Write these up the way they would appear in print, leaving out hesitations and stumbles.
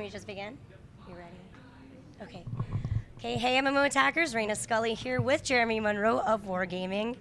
me just begin? You ready? Okay. Okay, hey MMO Attackers, Reina Scully here with Jeremy Monroe of Wargaming.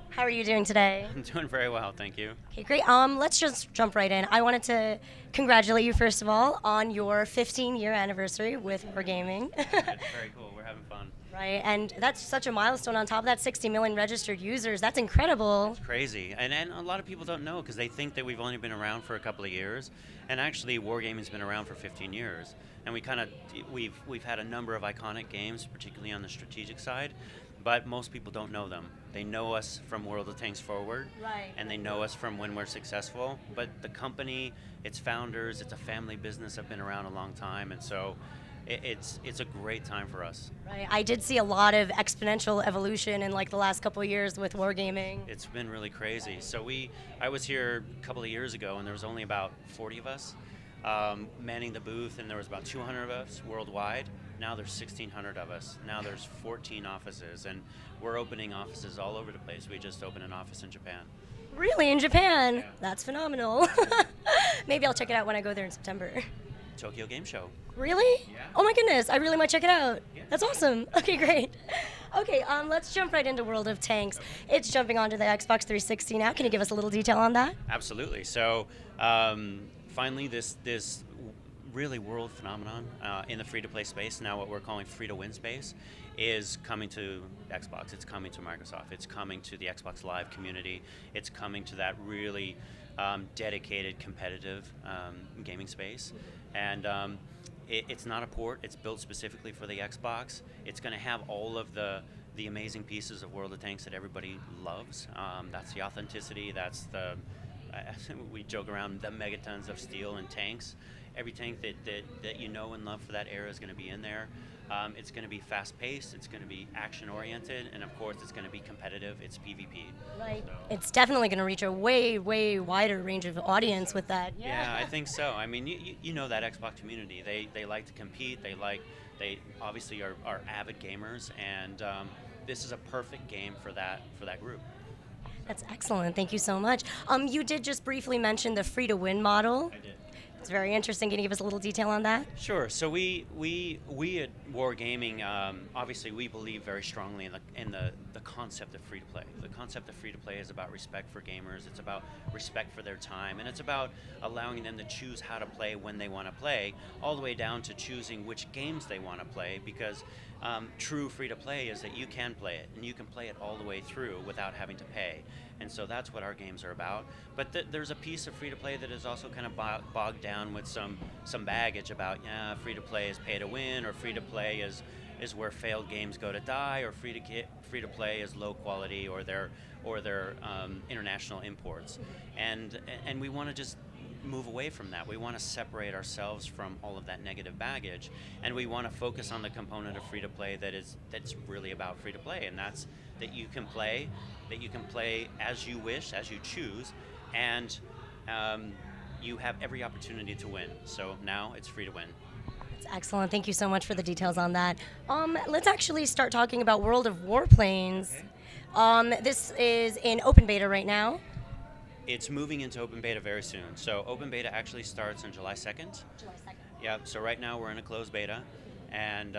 How are you doing today? I'm doing very well, thank you. Okay, great. Let's just jump right in. I wanted to congratulate you, first of all, on your 15-year anniversary with Wargaming. It's very cool. We're having fun. Right, and that's such a milestone. On top of that, 60 million registered users. That's incredible. It's crazy, and a lot of people don't know because they think that we've only been around for a couple of years, and actually Wargaming's been around for 15 years. And we've had a number of iconic games, particularly on the strategic side, but most people don't know them. They know us from World of Tanks Forward, Right. and they know us from when we're successful. But the company, its founders, it's a family business. Have been around a long time, and so it's a great time for us. Right. I did see a lot of exponential evolution in like the last couple of years with Wargaming. It's been really crazy. So I was here a couple of years ago, and there was only about 40 of us manning the booth, and there was about 200 of us worldwide. Now there's 1,600 of us. Now there's 14 offices, and we're opening offices all over the place. We just opened an office in Japan. Really, in Japan? Yeah. That's phenomenal. Maybe I'll check it out when I go there in September. Tokyo Game Show. Really? Yeah. Oh my goodness, I really might check it out. Yeah. That's awesome. Okay, great. Okay, let's jump right into World of Tanks. It's jumping onto the Xbox 360 now. Can you give us a little detail on that? Absolutely. So finally, this really world phenomenon in the free-to-play space, now what we're calling free-to-win space, is coming to Xbox. It's coming to Microsoft. It's coming to the Xbox Live community. It's coming to that really dedicated, competitive gaming space. And it's not a port. It's built specifically for the Xbox. It's going to have all of the amazing pieces of World of Tanks that everybody loves. That's the authenticity. That's the we joke around the megatons of steel and tanks. Every tank that you know and love for that era is going to be in there. It's going to be fast-paced, it's going to be action-oriented, and of course it's going to be competitive. It's PvP. Like, So- it's definitely going to reach a way, way wider range of audience with that. Yeah, I think so. I mean, you know that Xbox community. They like to compete. They obviously are avid gamers, and this is a perfect game for that group. That's excellent. Thank you so much. You did just briefly mention the free-to-win model. I did. It's very interesting. Can you give us a little detail on that? Sure. So we at Wargaming, obviously we believe very strongly in the concept of free to play. The concept of free to play is about respect for gamers. It's about respect for their time, and it's about allowing them to choose how to play when they want to play, all the way down to choosing which games they want to play. Because true free to play is that you can play it, and you can play it all the way through without having to pay. And so that's what our games are about. But there's a piece of free to play that is also kind of bogged down with some baggage about, yeah, free to play is pay to win, or free to play is where failed games go to die, or free to play is low quality, or their international imports. And we want to just move away from that. We want to separate ourselves from all of that negative baggage, and we want to focus on the component of free to play that's really about free to play, and that's that you can play as you wish, as you choose, and you have every opportunity to win. So now it's free to win. That's excellent. Thank you so much for the details on that. Let's actually start talking about World of Warplanes. This is in open beta right now. It's moving into open beta very soon. So open beta actually starts on July 2nd. July 2nd. Yeah, so right now we're in a closed beta, and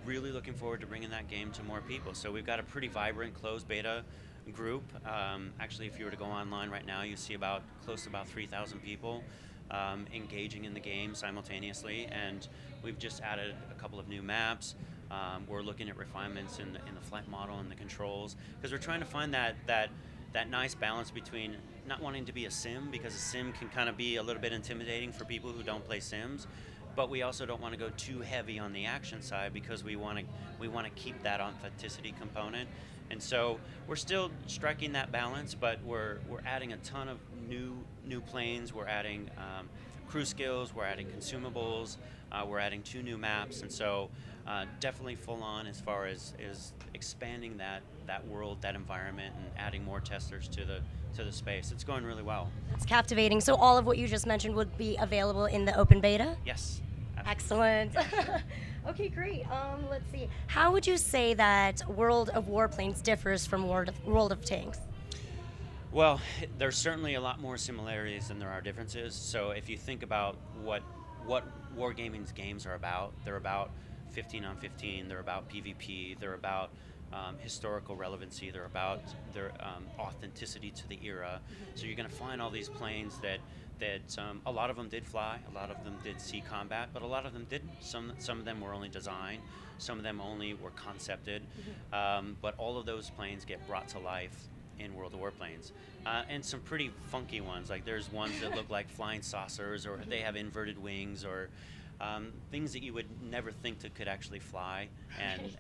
really looking forward to bringing that game to more people. So we've got a pretty vibrant closed beta group. Actually, if you were to go online right now, you see close to about 3,000 people engaging in the game simultaneously, and we've just added a couple of new maps. We're looking at refinements in the flight model and the controls, because we're trying to find that nice balance between not wanting to be a sim, because a sim can kind of be a little bit intimidating for people who don't play sims, but we also don't want to go too heavy on the action side, because we want to keep that authenticity component. And so we're still striking that balance, but we're adding a ton of new planes. We're adding crew skills. We're adding consumables. We're adding 2 new maps, and so definitely full on as far as expanding that world, that environment, and adding more testers to the space. It's going really well. It's captivating. So all of what you just mentioned would be available in the open beta? Yes. Excellent. Okay, great. Let's see. How would you say that World of Warplanes differs from World of Tanks? Well, there's certainly a lot more similarities than there are differences. So if you think about what what Wargaming's games are about. They're about 15 on 15. They're about PvP. They're about historical relevancy. They're about their authenticity to the era. So you're going to find all these planes that a lot of them did fly, a lot of them did see combat, but a lot of them didn't. Some of them were only designed, some of them only were concepted, but all of those planes get brought to life in World of Warplanes. And some pretty funky ones, like there's ones that look like flying saucers, or they have inverted wings, or things that you would never think that could actually fly,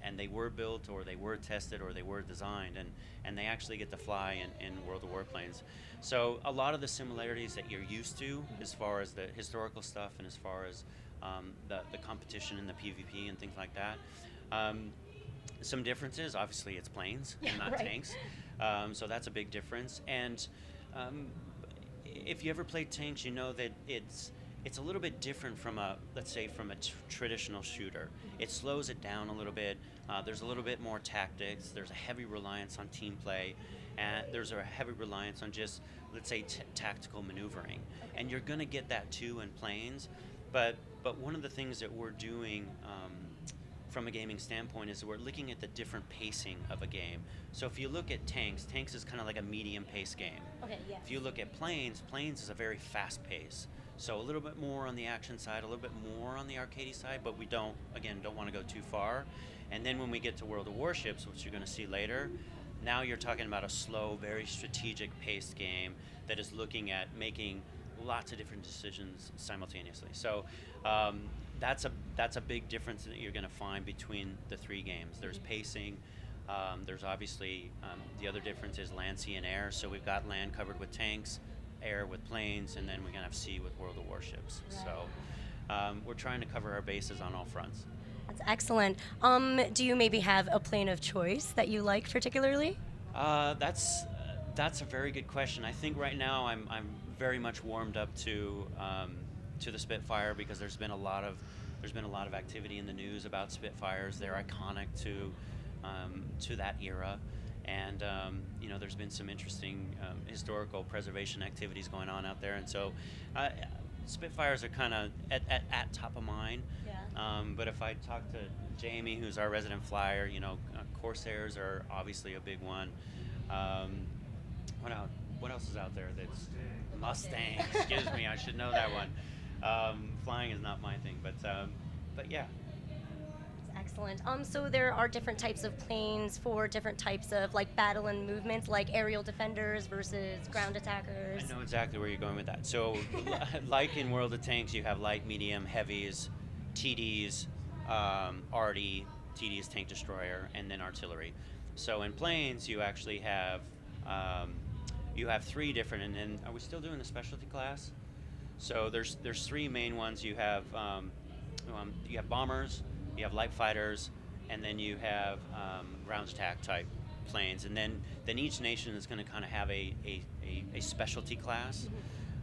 and they were built, or they were tested, or they were designed, and they actually get to fly in World of Warplanes. So a lot of the similarities that you're used to as far as the historical stuff and as far as the competition and the PvP and things like that. Some differences, obviously it's planes and not tanks, so that's a big difference. And if you ever played tanks, you know that it's a little bit different from let's say from a traditional shooter. It slows it down a little bit. There's a little bit more tactics. There's a heavy reliance on team play, and there's a heavy reliance on just, let's say, tactical maneuvering. And you're going to get that too in planes, but one of the things that we're doing from a gaming standpoint is that we're looking at the different pacing of a game. So if you look at tanks is kind of like a medium pace game. Okay, yes. If you look at planes is a very fast pace. So a little bit more on the action side, a little bit more on the arcadey side, but we don't want to go too far. And then when we get to World of Warships, which you're going to see later, now you're talking about a slow, very strategic paced game that is looking at making lots of different decisions simultaneously. So that's a big difference that you're going to find between the three games. There's pacing. There's obviously the other difference is land, sea, and air. So we've got land covered with tanks, air with planes, and then we're going to have sea with World of Warships. Right. So we're trying to cover our bases on all fronts. That's excellent. Do you maybe have a plane of choice that you like particularly? That's a very good question. I think right now I'm very much warmed up to the Spitfire, because there's been a lot of activity in the news about Spitfires. They're iconic to that era, and there's been some interesting historical preservation activities going on out there, and so Spitfires are kind of at top of mind. Yeah. But if I talk to Jamie, who's our resident flyer, Corsairs are obviously a big one. What else is out there? That's Mustang. Excuse me, I should know that one. Flying is not my thing, but yeah. That's excellent. So there are different types of planes for different types of like battle and movements, like aerial defenders versus ground attackers. I know exactly where you're going with that. So, like in World of Tanks, you have light, medium, heavies, TDs, RD. TD is tank destroyer, and then artillery. So in planes, you actually have three different. And then, are we still doing the specialty class? So there's three main ones. You have bombers, you have light fighters, and then you have ground attack type planes. And then each nation is going to kind of have a specialty class.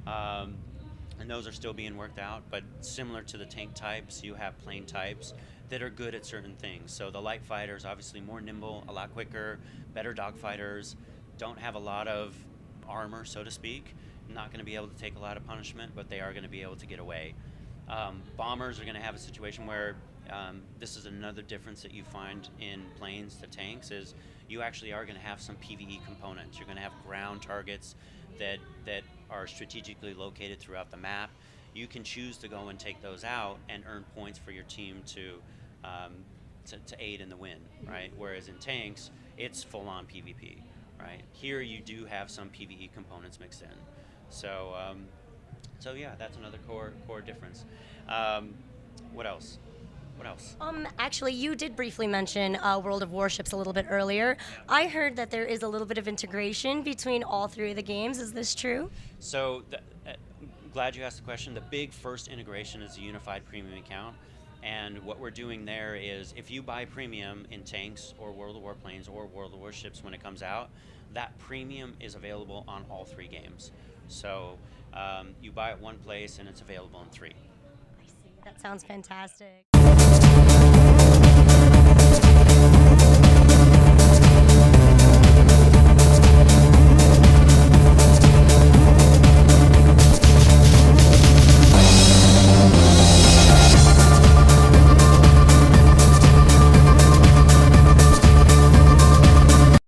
And those are still being worked out, but similar to the tank types, you have plane types that are good at certain things. So the light fighters, obviously more nimble, a lot quicker, better dogfighters, don't have a lot of armor, so to speak, not going to be able to take a lot of punishment, but they are going to be able to get away. Bombers are going to have a situation where this is another difference that you find in planes to tanks, is you actually are going to have some PvE components. You're going to have ground targets that are strategically located throughout the map. You can choose to go and take those out and earn points for your team to aid in the win, right? Whereas in tanks, it's full-on PvP, right? Here you do have some PvE components mixed in. So yeah, that's another core difference. What else? Actually, you did briefly mention World of Warships a little bit earlier. I heard that there is a little bit of integration between all three of the games. Is this true? So, glad you asked the question. The big first integration is the unified premium account. And what we're doing there is, if you buy premium in tanks or World of Warplanes or World of Warships when it comes out, that premium is available on all three games. So you buy it one place and it's available in three. I see. That sounds fantastic.